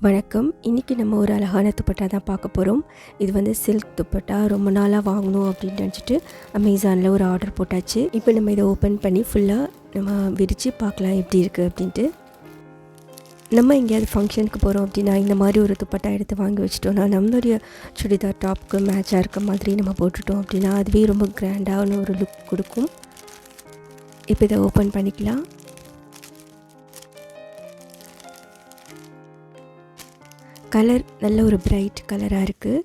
வணக்கம். இன்றைக்கி நம்ம ஒரு அழகான துப்பட்டா தான் பார்க்க போகிறோம். இது வந்து சில்க் துப்பட்டா. ரொம்ப நாளாக வாங்கணும் அப்படின்னு நினச்சிட்டு அமேசானில் ஒரு ஆர்டர் போட்டாச்சு. இப்போ நம்ம இதை ஓப்பன் பண்ணி ஃபுல்லாக நம்ம விரித்து பார்க்கலாம் எப்படி இருக்குது அப்படின்ட்டு. நம்ம எங்கேயாவது ஃபங்க்ஷனுக்கு போகிறோம் அப்படின்னா இந்த மாதிரி ஒரு துப்பட்டா எடுத்து வாங்கி வச்சிட்டோம்னா நம்மளுடைய சுடிதார் டாப்புக்கு மேட்சாக இருக்க மாதிரி நம்ம போட்டுட்டோம் அப்படின்னா அதுவே ரொம்ப கிராண்டான ஒரு லுக் கொடுக்கும். இப்போ இதை ஓப்பன் பண்ணிக்கலாம். கலர் நல்ல ஒரு பிரைட் கலராக இருக்குது.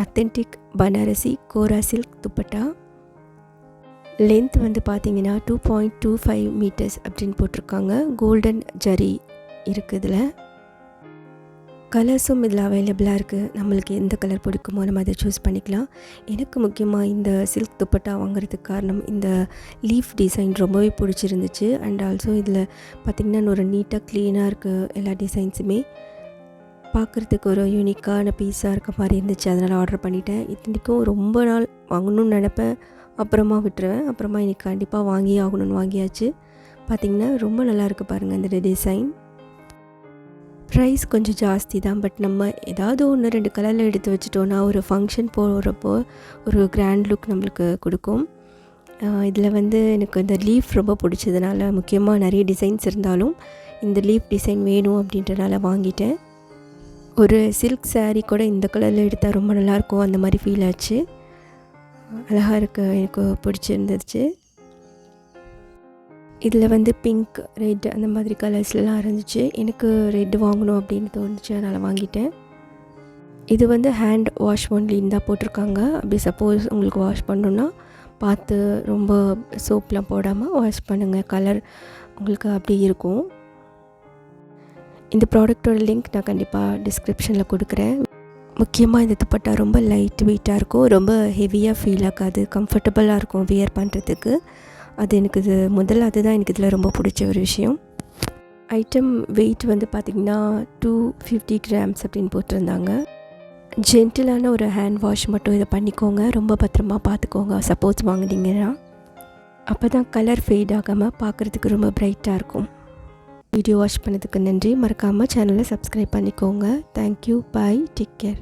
அத்தென்டிக் பனாரசி கோரா சில்க் துப்பட்டா. லென்த் வந்து பார்த்திங்கன்னா 2.25 மீட்டர்ஸ் அப்படின்னு போட்டிருக்காங்க. கோல்டன் ஜரி இருக்குது இதில். கலர்ஸும் இதில் அவைலபிளாக இருக்குது. நம்மளுக்கு எந்த கலர் பிடிக்குமோ நம்ம அதை சூஸ் பண்ணிக்கலாம். எனக்கு முக்கியமாக இந்த சில்க் துப்பட்டா வாங்குறதுக்கு காரணம் இந்த லீஃப் டிசைன் ரொம்பவே பிடிச்சிருந்துச்சு. அண்ட் ஆல்சோ இதில் பார்த்திங்கன்னா ஒரு நீட்டாக க்ளீனாக இருக்குது. எல்லா டிசைன்ஸுமே பார்க்குறதுக்கு ஒரு யூனிக்கான பீஸாக இருக்க மாதிரி இருந்துச்சு. அதனால் ஆர்டர் பண்ணிட்டேன். இன்றைக்கும் ரொம்ப நாள் வாங்கணும்னு நினப்பேன், அப்புறமா விட்டுருவேன். அப்புறமா இன்றைக்கி கண்டிப்பாக வாங்கி ஆகணும்னு வாங்கியாச்சு. பார்த்திங்கன்னா ரொம்ப நல்லாயிருக்கு பாருங்கள் இந்த டிசைன். ப்ரைஸ் கொஞ்சம் ஜாஸ்தி தான். பட் நம்ம ஏதாவது ஒன்று 2 கலரில் எடுத்து வச்சிட்டோன்னா ஒரு ஃபங்க்ஷன் போகிறப்போ ஒரு கிராண்ட் லுக் நம்மளுக்கு கொடுக்கும். இதில் வந்து எனக்கு இந்த லீஃப் ரொம்ப பிடிச்சதுனால, முக்கியமாக நிறைய டிசைன்ஸ் இருந்தாலும் இந்த லீஃப் டிசைன் வேணும் அப்படின்றனால வாங்கிட்டேன். ஒரு சில்க் சாரீ கூட இந்த கலரில் எடுத்தால் ரொம்ப நல்லாயிருக்கும், அந்த மாதிரி ஃபீல் ஆச்சு. அழகாக இருக்குது, எனக்கு பிடிச்சிருந்துச்சு. இதில் வந்து பிங்க், ரெட் அந்த மாதிரி கலர்ஸ்லாம் இருந்துச்சு. எனக்கு ரெட் வாங்கணும் அப்படின்னு தோணுச்சு, அதனால் வாங்கிட்டேன். இது வந்து ஹேண்ட் வாஷ் ஒன்லின்னு தான் போட்டிருக்காங்க. அப்படி சப்போஸ் உங்களுக்கு வாஷ் பண்ணணுன்னா பார்த்து ரொம்ப சோப்லாம் போடாமல் வாஷ் பண்ணுங்கள். கலர் உங்களுக்கு அப்படி இருக்கும். இந்த ப்ராடக்டோட லிங்க் நான் கண்டிப்பாக டிஸ்கிரிப்ஷனில் கொடுக்குறேன். முக்கியமாக இந்த துப்பட்டா ரொம்ப லைட் வெயிட்டாக இருக்கும். ரொம்ப ஹெவியாக ஃபீல் ஆகாது. கம்ஃபர்டபுளாக இருக்கும் வியர் பண்ணுறதுக்கு. அது எனக்கு அதுதான் எனக்கு இதில் ரொம்ப பிடிச்ச ஒரு விஷயம். ஐட்டம் வெயிட் வந்து பார்த்திங்கன்னா 250 கிராம்ஸ் அப்படின்னு போட்டிருந்தாங்க. ஜென்டிலான ஒரு ஹேண்ட் வாஷ் மட்டும் இதை பண்ணிக்கோங்க. ரொம்ப பத்திரமா பார்த்துக்கோங்க சப்போஸ் வாங்கினீங்கன்னா. அப்போ தான் கலர் ஃபேட் ஆகாமல் பார்க்குறதுக்கு ரொம்ப பிரைட்டாக இருக்கும். வீடியோ வாட்ச் பண்ணதுக்கு நன்றி. மறக்காமல் சேனலை சப்ஸ்கிரைப் பண்ணிக்கோங்க. தேங்க்யூ. பாய். Take care.